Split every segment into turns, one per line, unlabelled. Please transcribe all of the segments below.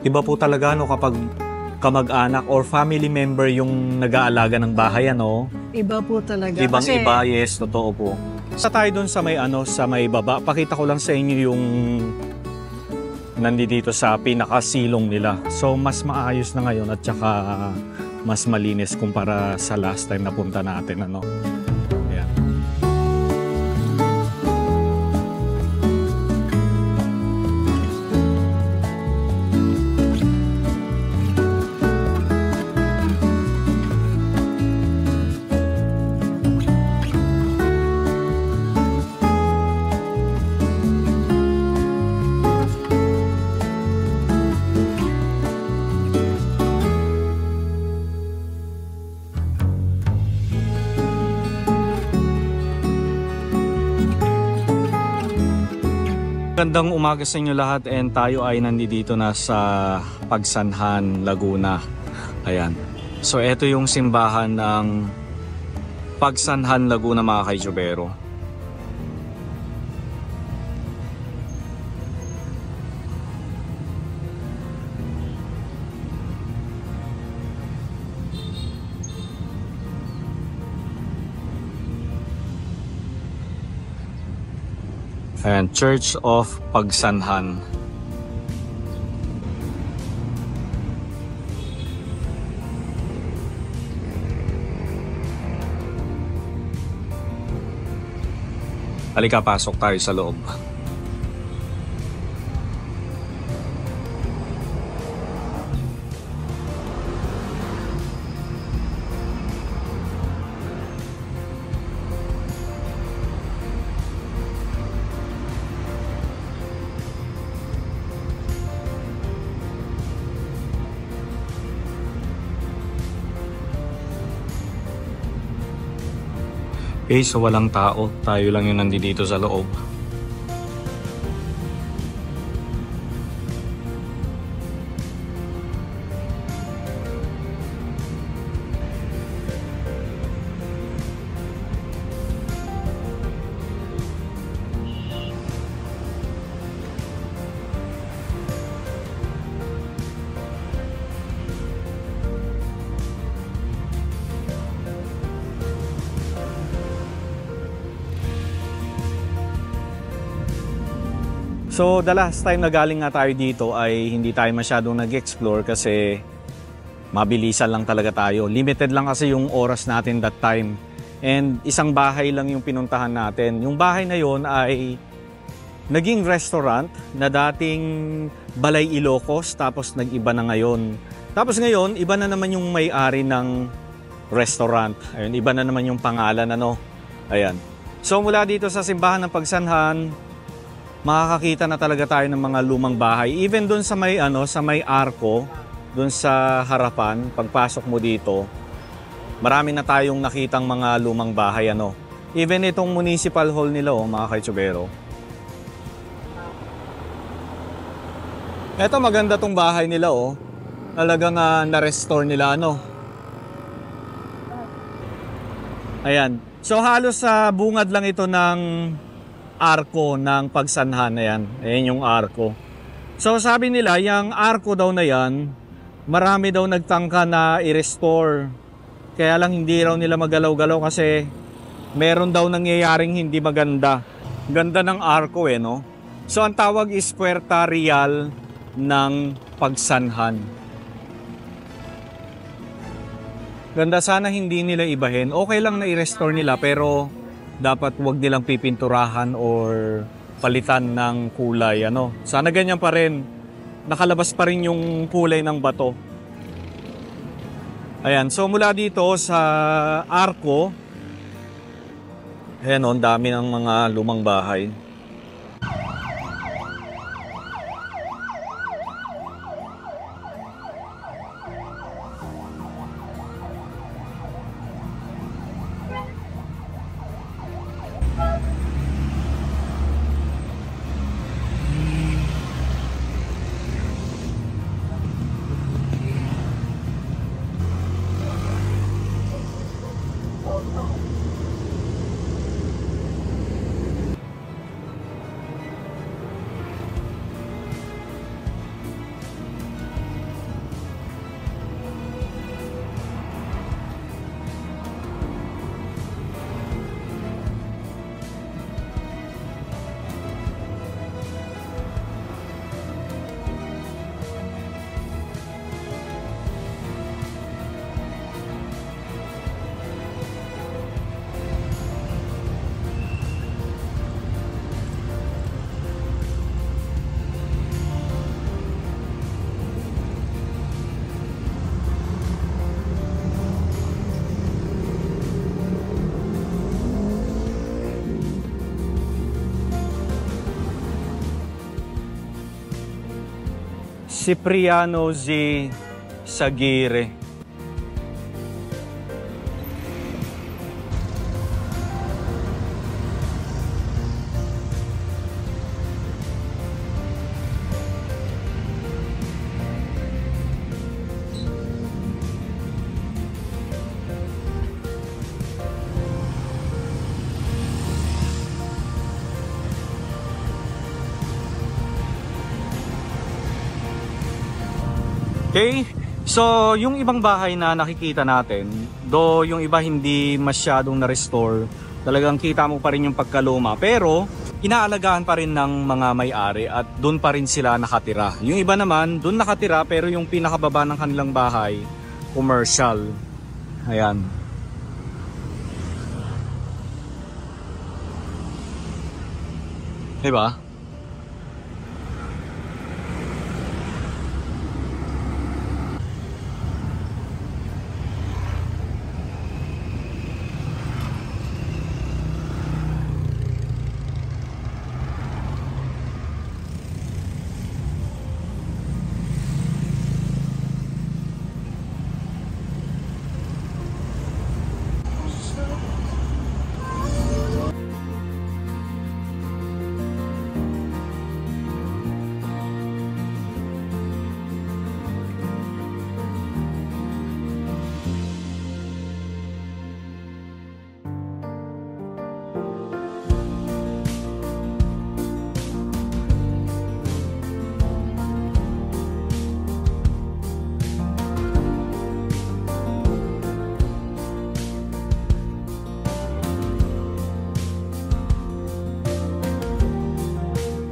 Iba po talaga no kapag kamag-anak or family member yung nag-aalaga ng bahay, ano?
Iba po talaga.
Ibang-iba, yes, totoo po. Sa tayo doon sa may sa may baba, pakita ko lang sa inyo yung nandito sa pinakasilong nila. So mas maayos na ngayon at saka mas malinis kumpara sa last time na punta natin, ano. Ayan. Magandang umaga sa inyo lahat and tayo ay nandito na sa Pagsanhan, Laguna. Ayan. So ito yung simbahan ng Pagsanhan, Laguna, mga kaijubero. Ayan, Church of Pagsanhan. Halika, pasok tayo sa loob. Okay, so walang tao. Tayo lang yung nandito sa loob. So the last time na galing nga tayo dito ay hindi tayo masyadong nag-explore kasi mabilisan lang talaga tayo. Limited lang kasi yung oras natin that time. And isang bahay lang yung pinuntahan natin. Yung bahay na yon ay naging restaurant na dating Balay Ilocos tapos nag-iba na ngayon. Tapos ngayon, iba na naman yung may-ari ng restaurant. Ayun, iba na naman yung pangalan, ano. Ayan. So mula dito sa simbahan ng Pagsanhan, makakakita na talaga tayo ng mga lumang bahay. Even doon sa may sa may arko, doon sa harapan, pagpasok mo dito, marami na tayong nakitang mga lumang bahay, ano. Even itong municipal hall nila, mga kaitsubero. Eto, maganda tong bahay nila, Talagang na-restore nila, ano. Ayan. So halos sa bungad lang ito ng arko ng Pagsanhan na yan. Ayan yung arko. So sabi nila, yung arko daw na yan, marami daw nagtangka na i-restore. Kaya lang hindi raw nila magalaw-galaw kasi meron daw nangyayaring hindi maganda. Ganda ng arko, no? So ang tawag is Puerta Real ng Pagsanhan. Ganda, sana hindi nila ibahin. Okay lang na i-restore nila pero dapat wag nilang pipinturahan or palitan ng kulay, ano. Sana ganyan pa rin. Nakalabas pa rin yung kulay ng bato. Ayan, so mula dito sa arko, ayan, ang dami ng mga lumang bahay. Cipriano Z. Sagire. Okay, so yung ibang bahay na nakikita natin, do yung iba hindi masyadong na-restore, talagang kita mo pa rin yung pagkaluma, pero inaalagaan pa rin ng mga may-ari at doon pa rin sila nakatira. Yung iba naman, doon nakatira pero yung pinakababa ng kanilang bahay, commercial. Ayan. Diba?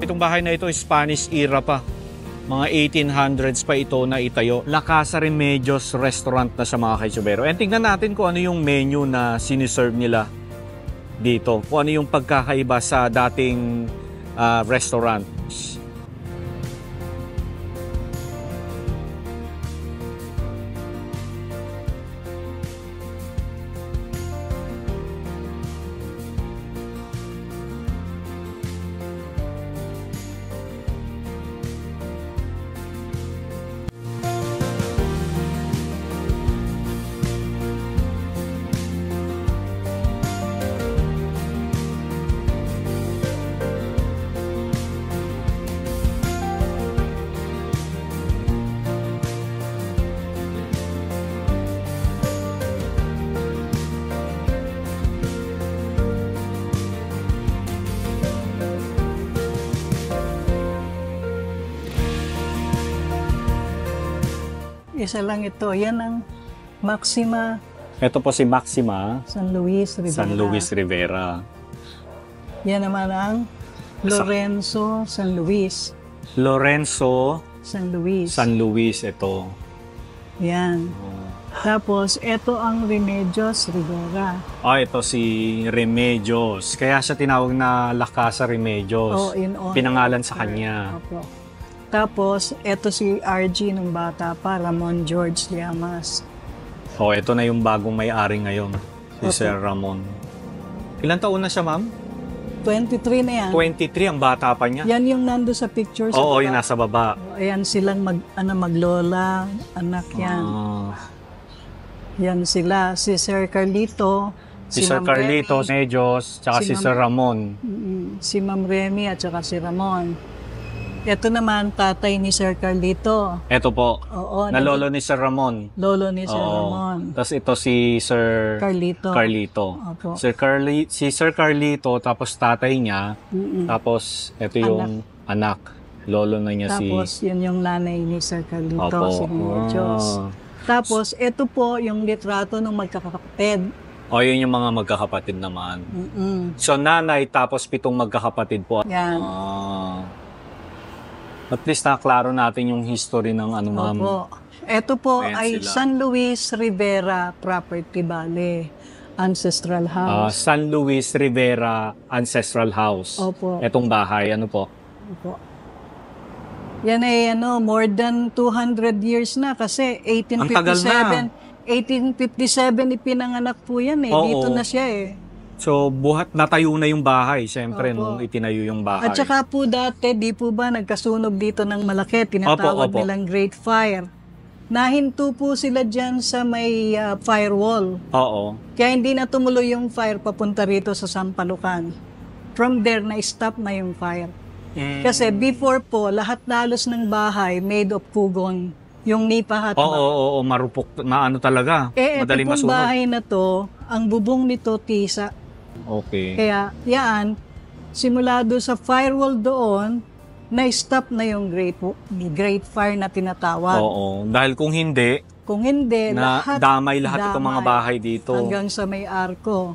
Itong bahay na ito, Spanish era pa. Mga 1800s pa ito na itayo. La Casa Remedios Restaurant na sa mga kaitsubero. And tingnan natin kung ano yung menu na siniserve nila dito. Kung ano yung pagkakaiba sa dating restaurant.
Isa lang ito. Yan ang Maxima
Ito po si Maxima
San Luis Rivera.
San Luis Rivera.
Yan naman ang Lorenzo San Luis.
Lorenzo
San Luis.
San Luis ito.
Yan. Tapos, ito ang Remedios Rivera.
Ito si Remedios. Kaya siya tinawag na La Casa Remedios.
in honor.
Pinangalan sa kanya.
Opo. Tapos, ito si RG nung bata pa, Ramon George Llamas.
Ito na yung bagong may-ari ngayon. Si
Opo.
Sir Ramon. Ilan taon na siya, ma'am?
23 na yan.
23, ang bata pa niya.
Yan yung nando sa picture sa
Oo,
baba.
yung nasa baba.
Ayan silang maglola, anak yan. Yan sila, si Sir Carlito,
Si Sir
Ma'am
Carlito,
Remy,
Medios, tsaka si
si
Sir Ramon.
si Ma'am Remy at saka si Ramon. Ito naman, tatay ni Sir Carlito.
Ito po,
Oo,
na lolo ni Sir Ramon.
lolo ni Sir
Oo.
Ramon.
Tapos ito si Sir
Carlito. Opo.
Si Sir Carlito, tapos tatay niya, tapos ito yung anak. Lolo na niya
Tapos, yun yung nanay ni Sir Carlito,
Opo.
si Remedios. Tapos, ito po yung litrato ng magkakapatid.
Yun yung mga magkakapatid naman.
Mm-mm.
So, nanay, tapos 7 magkakapatid po.
Yan.
At least naklaro natin yung history ng ano, ma'am.
Opo. Ito po
Ayan
ay
sila.
San Luis Rivera Property Bale, Ancestral House.
San Luis Rivera Ancestral House.
Opo.
Etong bahay, ano po?
Opo. Yan ay more than 200 years na kasi
Ang tagal na.
1857 ipinanganak po yan
Oo.
Dito na siya
So, buhat natayo na yung bahay, syempre,
Opo.
nung itinayo yung bahay.
At saka po dati, di po ba nagkasunog dito ng malaki, tinatawag
Opo.
nilang Great Fire. Nahinto po sila dyan sa may firewall.
Oo.
Kaya hindi na tumuloy yung fire papunta rito sa Sampalucan. From there, na-stop na yung fire. Kasi before po, lahat halos ng bahay made of kugon. Yung nipa hutba.
Oo, marupok, maano talaga.
Ito
Madali
pong
masunog.
bahay na to, ang bubong nito tisa.
Okay.
Kaya yan, simula doon sa firewall doon, na-stop na yung great fire na tinatawag.
Oo. Dahil kung hindi,
Kung hindi,
damay lahat itong mga bahay dito.
Hanggang sa may arko.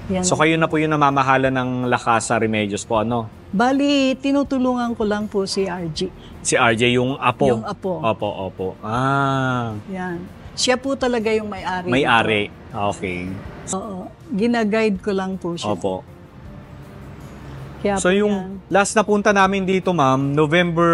Yan.
So kayo na po yung namamahala ng Lakasa Remedios po, ano?
Bali, tinutulungan ko lang po si RG.
Si RJ yung apo?
Yung apo.
Opo. Ah.
Yan. Siya po talaga yung may-ari.
May-ari. Okay.
Oo. Ginaguide ko lang po siya.
Opo.
Kaya
So
po
yung
yan.
last na punta namin dito, ma'am, November,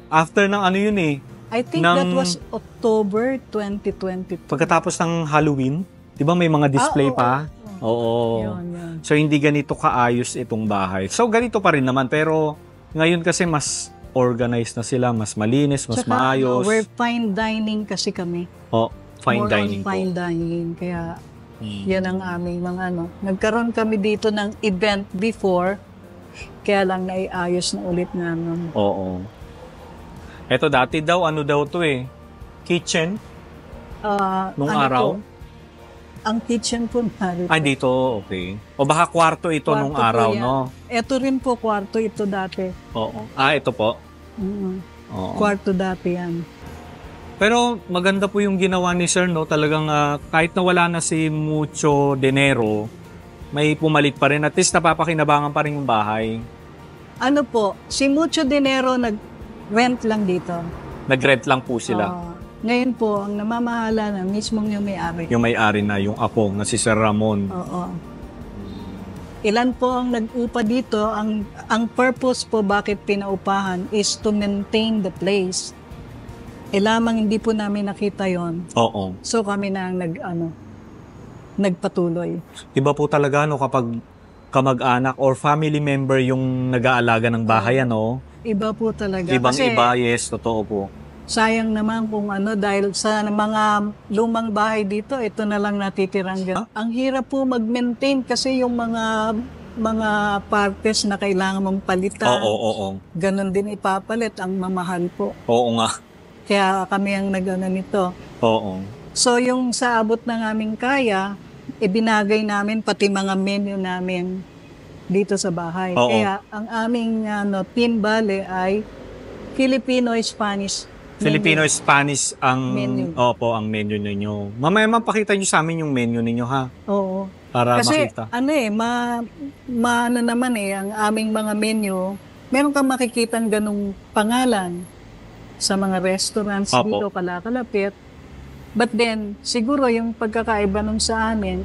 after ng ano yun eh,
I think that was October 2022.
pagkatapos ng Halloween, di ba may mga display
oo,
pa? Oo.
Yun.
So hindi ganito kaayos itong bahay. So ganito pa rin naman, pero ngayon kasi mas organized na sila, mas malinis, mas
Tsaka,
maayos.
we're fine dining kasi kami.
Fine
More
dining
on fine
po.
dining. Kaya yan ang aming mga ano. Nagkaroon kami dito ng event before, kaya lang naiayos na ulit namin.
Oo. Eto dati daw, ano daw to eh, kitchen, nung
Ano
araw.
po, ang kitchen po narito.
Ay, dito, okay. O baka kwarto ito
Kwarto
nung
po
araw,
yan.
no?
Ito rin po, kwarto ito dati.
Oo. Ito po. Oo.
Kwarto dati yan.
Pero maganda po yung ginawa ni Sir, no? Talagang kahit na wala na si Mucho Dinero, may pumalit pa rin. At least napapakinabangan pa rin yung bahay.
Ano po, si Mucho Dinero nag-rent lang dito.
Nag-rent lang po sila.
Ngayon po, ang namamahala na mismong yung may-ari.
Yung may-ari na, yung apo na si Sir Ramon.
Oo. Ilan po ang nag-upa dito? Ang purpose po bakit pinaupahan is to maintain the place. Lamang hindi po namin nakita yon.
Oo.
So kami na ang nagpatuloy.
Iba po talaga, no, kapag kamag-anak or family member yung nag-aalaga ng bahay, ano?
Iba po talaga.
Ibang-iba, yes, totoo po.
Sayang naman kung dahil sa mga lumang bahay dito, ito na lang natitirang ganun. Ang hirap po mag-maintain kasi yung mga partes na kailangan mong palitan.
Oo.
Ganon din ipapalit, ang mamahal po.
Oo nga.
Kaya kami ang nagano nito.
Oo.
So yung sa abot ng aming kaya, ibinagay namin pati mga menu namin dito sa bahay.
Oo.
Kaya ang aming team bale ay Filipino-Spanish.
Filipino-Spanish ang
Menu.
Opo, ang menu ninyo. Mamaya mapakita niyo sa amin yung menu ninyo, ha?
Oo.
Para
Kasi
makita.
ano naman ang aming mga menu, meron kang makikitang ganung pangalan sa mga restaurants
Opo.
dito kalakalapit. But then, siguro yung pagkakaiba nun sa amin,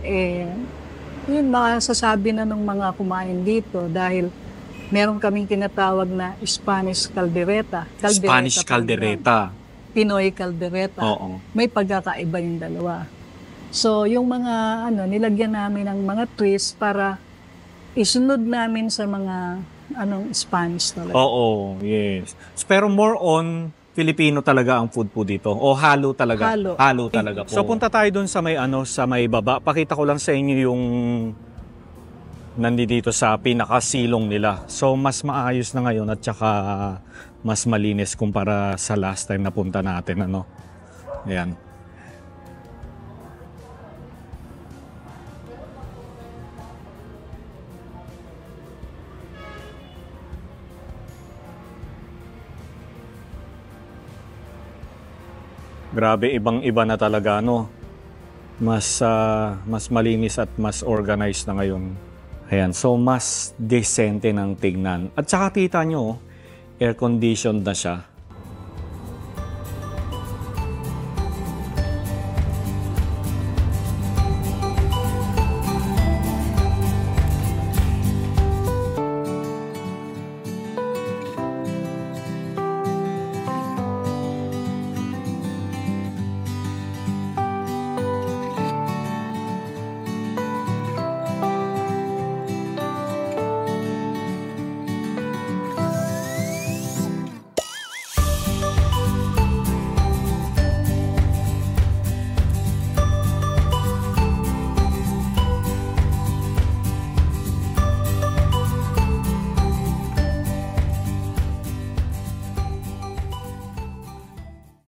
yun masasabi na ng mga kumain dito dahil meron kaming tinatawag na Spanish caldereta.
Spanish
pa rin yun.
caldereta.
Pinoy caldereta.
Oo.
May pagkakaiba yung dalawa. So, yung mga nilagyan namin ng mga twist para isunod namin sa mga Spanish talaga.
Oo, yes. Pero more on Filipino talaga ang food po dito. O halo talaga.
Halo.
Talaga po. So punta tayo dun sa may baba. Pakita ko lang sa inyo yung nandito sa pinakasilong nila. So mas maayos na ngayon at saka mas malinis kumpara sa last time na punta natin, Ayan. Grabe, ibang-iba na talaga, Mas malinis at mas organized na ngayon. Ayan, so mas decente ng tignan. At saka kita nyo, air-conditioned na siya.